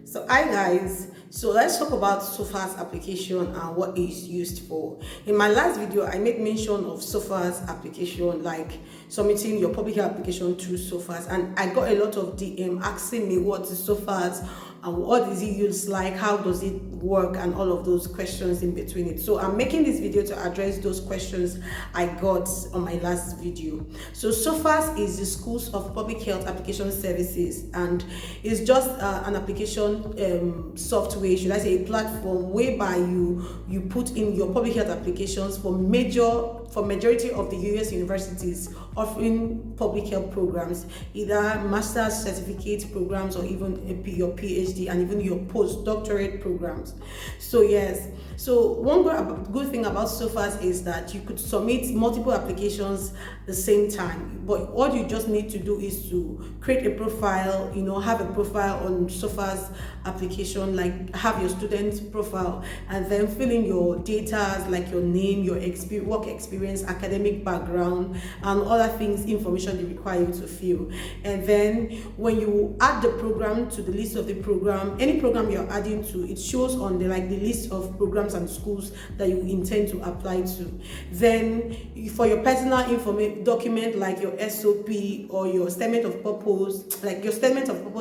So hi guys, so let's talk about SOPHAS application and what it's used for. In my last video, I made mention of SOPHAS application, like submitting your public health application through SOPHAS, and I got a lot of DM asking me what is SOPHAS and what is it used like, how does it work, and all of those questions in between it. So I'm making this video to address those questions I got on my last video. So SOPHAS is the Schools of Public Health Application Services, and it's just an application software, should I say a platform, whereby you put in your public health applications for majority of the US universities offering public health programs, either master's certificate programs or even your PhD and even your postdoctorate programs. So yes, so one good thing about SOPHAS is that you could submit multiple applications at the same time, but what you just need to do is to create a profile, have a profile on SOPHAS application, like have your student profile, and then fill in your data like your name, your work experience, academic background, and other things, information they require you to fill. And then when you add the program to the list of the program, any program you're adding to, it shows on the list of programs and schools that you intend to apply to. Then for your personal information document, like your SOP or your statement of purpose,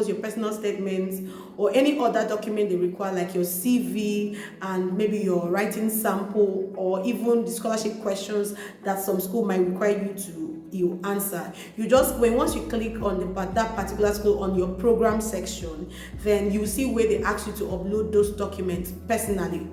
your personal statements, or any other document they require, like your CV and maybe your writing sample, or even the scholarship questions that some school might require you answer. Once you click on that particular school on your program section, then you see where they ask you to upload those documents personally.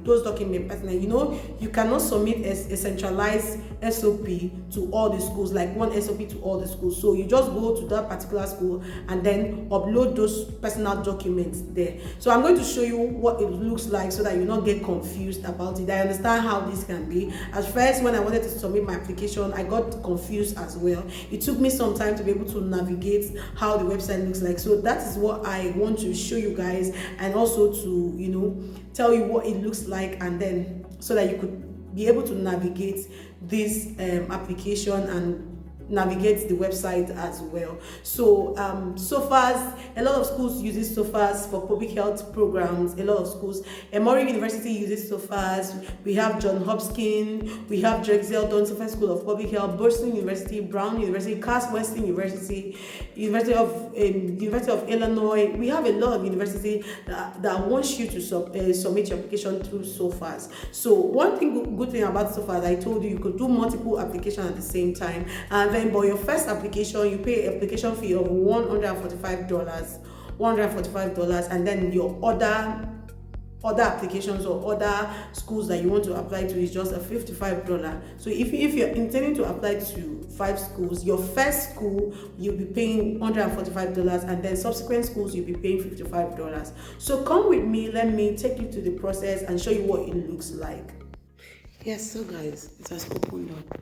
You cannot submit a centralized SOP to all the schools, like one SOP to all the schools. So you just go to that particular school and then upload those personal documents there. So I'm going to show you what it looks like so that you not get confused about it. I understand how this can be. At first, when I wanted to submit my application, I got confused as well. It took me some time to be able to navigate how the website looks like. So that is what I want to show you guys, and also to tell you what it looks like, and then so that you could be able to navigate this application and navigate the website as well. So SOPHAS, a lot of schools uses SOPHAS for public health programs. A lot of schools, Emory University uses SOPHAS. We have John Hopkins, we have Drexel Dunstephen School of Public Health, Boston University, Brown University, Cass Western University, University of Illinois. We have a lot of universities that wants you to submit your application through SOPHAS. So one good thing about SOPHAS, I told you could do multiple applications at the same time, and then for your first application you pay application fee of $145, and then your other applications or other schools that you want to apply to is just a $55. So if you're intending to apply to 5 schools, your first school you'll be paying $145, and then subsequent schools you'll be paying $55. So come with me, let me take you to the process and show you what it looks like. Yes, so guys, it has opened up,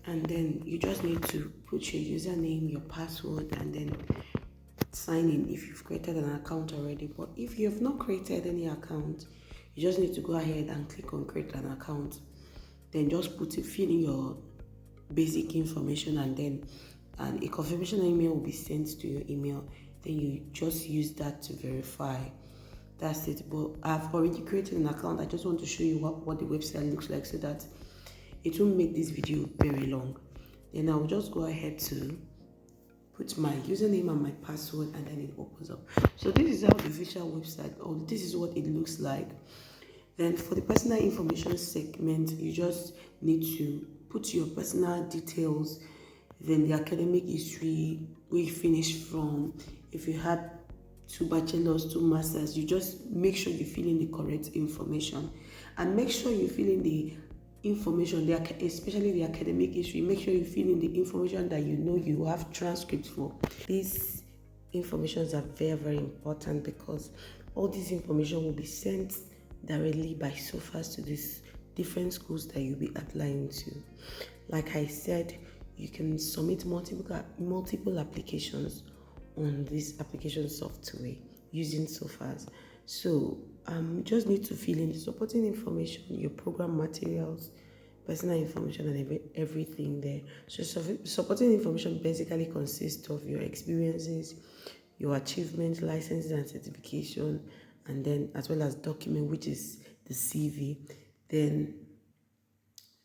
and then you just need to put your username, your password, and then sign in if you've created an account already. But if you have not created any account, you just need to go ahead and click on create an account. Then just fill in your basic information, and then a confirmation email will be sent to your email. Then you just use that to verify. That's it. But I've already created an account. I just want to show you what the website looks like so that it won't make this video very long. Then I'll just go ahead to put my username and my password, and then it opens up. So this is how the official website, or this is what it looks like. Then for the personal information segment, you just need to put your personal details, then the academic history, where you finished from. If you had 2 bachelors, 2 masters, you just make sure you fill in the correct information, and make sure you fill in the information, especially the academic history. Make sure you fill in the information that you have transcripts for. These informations are very, very important, because all this information will be sent directly by SOPHAS to these different schools that you'll be applying to. Like I said, you can submit multiple applications on this application software using SOPHAS. So just need to fill in the supporting information, your program materials, personal information, and everything there. So supporting information basically consists of your experiences, your achievements, licenses and certification, and then as well as document, which is the CV. Then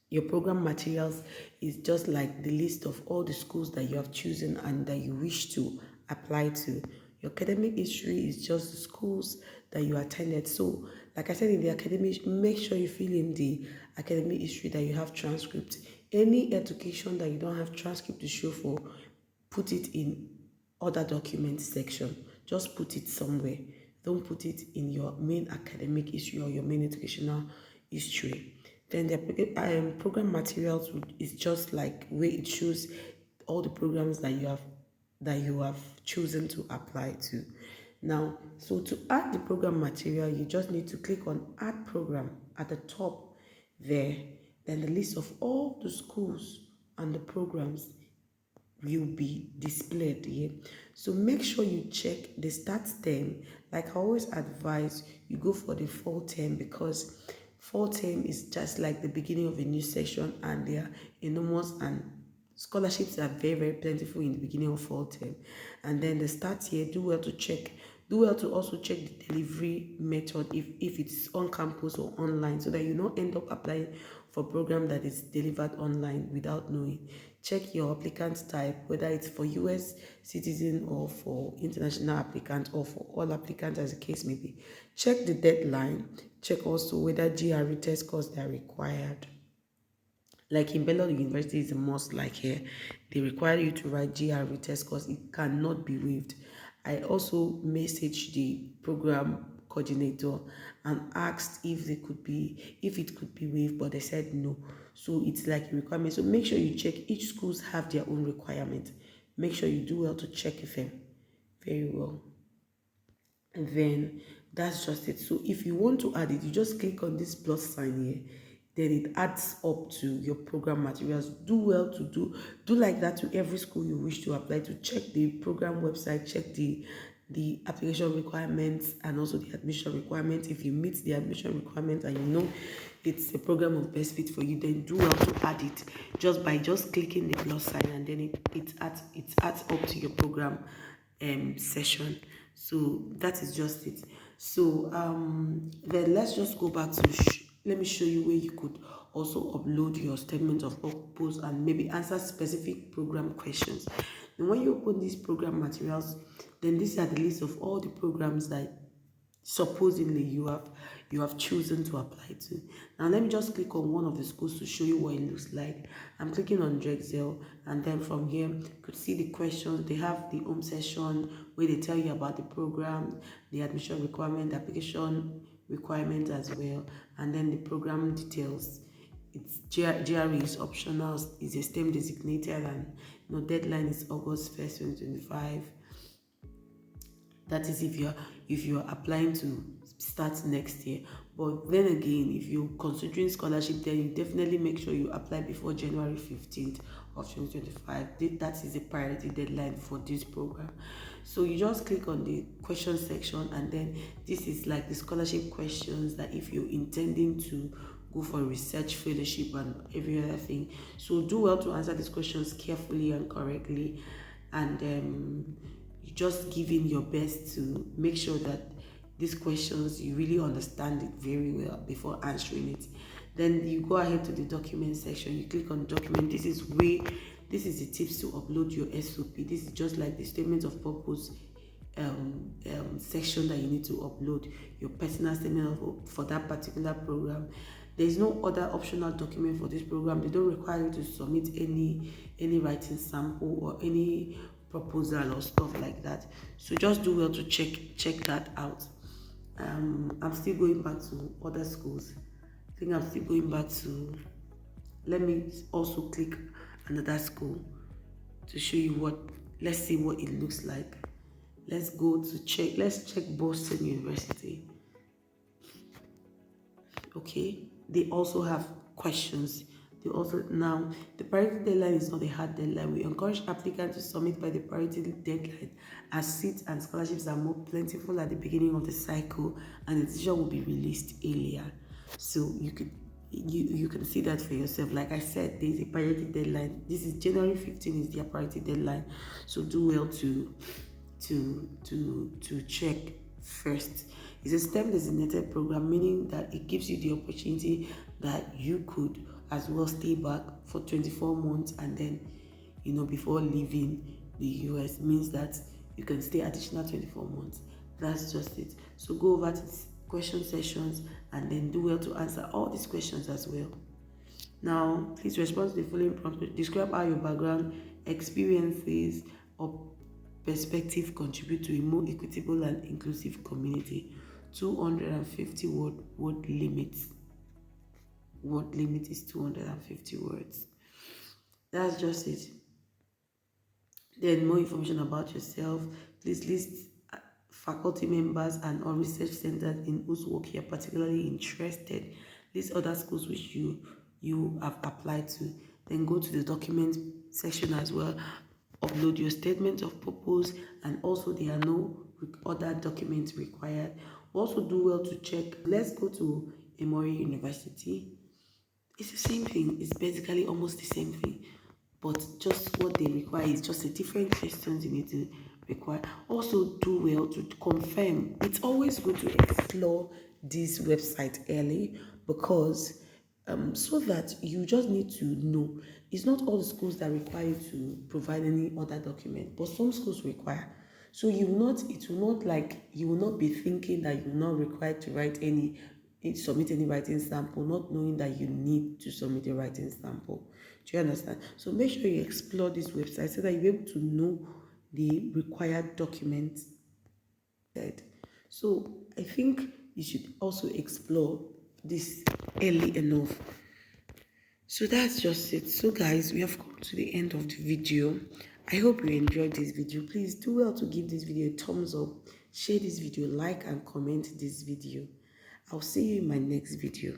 your program materials is just like the list of all the schools that you have chosen and that you wish to apply to. Your academic history is just the schools that you attended. So, like I said, in the academic, make sure you fill in the academic history that you have transcript. Any education that you don't have transcript to show for, put it in other documents section. Just put it somewhere. Don't put it in your main academic history or your main educational history. Then the program materials is just like where it shows all the programs that you have chosen to apply to. Now, so to add the program material, you just need to click on add program at the top there. Then the list of all the schools and the programs will be displayed here. So make sure you check the start term. Like I always advise, you go for the fall term, because fall term is just like the beginning of a new session, and they are enormous, and scholarships are very, very plentiful in the beginning of fall term. And then the start year, do well to also check the delivery method, if it's on campus or online, so that you don't end up applying for a program that is delivered online without knowing. Check your applicant type, whether it's for US citizen or for international applicant or for all applicants, as the case may be. Check the deadline. Check also whether GRE test scores are required. Like in Bellot University is a must. Like here, they require you to write GRE test scores. It cannot be waived. I also messaged the program coordinator and asked if it could be waived, but they said no. So it's like a requirement. So make sure you check. Each schools have their own requirement. Make sure you do well to check them very well. And then that's just it. So if you want to add it, you just click on this plus sign here, then it adds up to your program materials. Do well to do like that to every school you wish to apply to. Check the program website, check the application requirements and also the admission requirements. If you meet the admission requirements and you know it's a program of best fit for you, then do well to add it just by clicking the plus sign, and then it adds up to your program session. So that is just it. So then let's just go back to let me show you where you could also upload your statement of purpose and maybe answer specific program questions. And when you open these program materials, then these are the list of all the programs that supposedly you have chosen to apply to. Now let me just click on one of the schools to show you what it looks like. I'm clicking on Drexel, and then from here you could see the questions. They have the home session where they tell you about the program, the admission requirement, the application requirement as well, and then the program details. It's GRE is optional, is a STEM designated, and deadline is August 1st, 2025. That is if you're applying to start next year. But then again, if you're considering scholarship, then you definitely make sure you apply before January 15th of 2025. That is a priority deadline for this program. So you just click on the question section, and then this is like the scholarship questions that if you're intending to go for research fellowship and every other thing. So do well to answer these questions carefully and correctly, and just giving your best to make sure that these questions you really understand it very well before answering it. Then you go ahead to the document section. You click on document. This is the tips to upload your SOP. This is just like the statement of purpose section that you need to upload your personal statement for that particular program. There is no other optional document for this program. They don't require you to submit any writing sample or any proposal or stuff like that. So just do well to check that out. I'm still going back to other schools. I think I'm still going back to, let me also click another school to show you let's see what it looks like. Let's check Boston University. Okay, they also have questions. Now, the priority deadline is not a hard deadline. We encourage applicants to submit by the priority deadline, as seats and scholarships are more plentiful at the beginning of the cycle, and the decision will be released earlier. So you can see that for yourself. Like I said, there is a priority deadline. This is January 15 is their priority deadline. So do well to check first. It's a STEM designated program, meaning that it gives you the opportunity that you could as well stay back for 24 months and then, before leaving the US, means that you can stay additional 24 months. That's just it. So go over to question sessions and then do well to answer all these questions as well. Now, please respond to the following prompts. Describe how your background, experiences, or perspective contribute to a more equitable and inclusive community. 250 word limit. Word limit is 250 words. That's just it. Then more information about yourself. Please list faculty members and or research centers in whose work you're particularly interested. List other schools which you have applied to. Then go to the document section as well. Upload your statement of purpose, and also there are no other documents required. Also do well to check. Let's go to Emory University. It's the same thing. It's basically almost the same thing, but just what they require is just a different questions you need to require. Also do well to confirm. It's always good to explore this website early, because so that you just need to know. It's not all the schools that require you to provide any other document, but some schools require. So you will not be thinking that you're not required to submit any writing sample, not knowing that you need to submit a writing sample. Do you understand? So make sure you explore this website so that you're able to know the required documents. So I think you should also explore this early enough. So that's just it. So guys, we have come to the end of the video. I hope you enjoyed this video. Please do well to give this video a thumbs up, share this video, like and comment this video. I'll see you in my next video.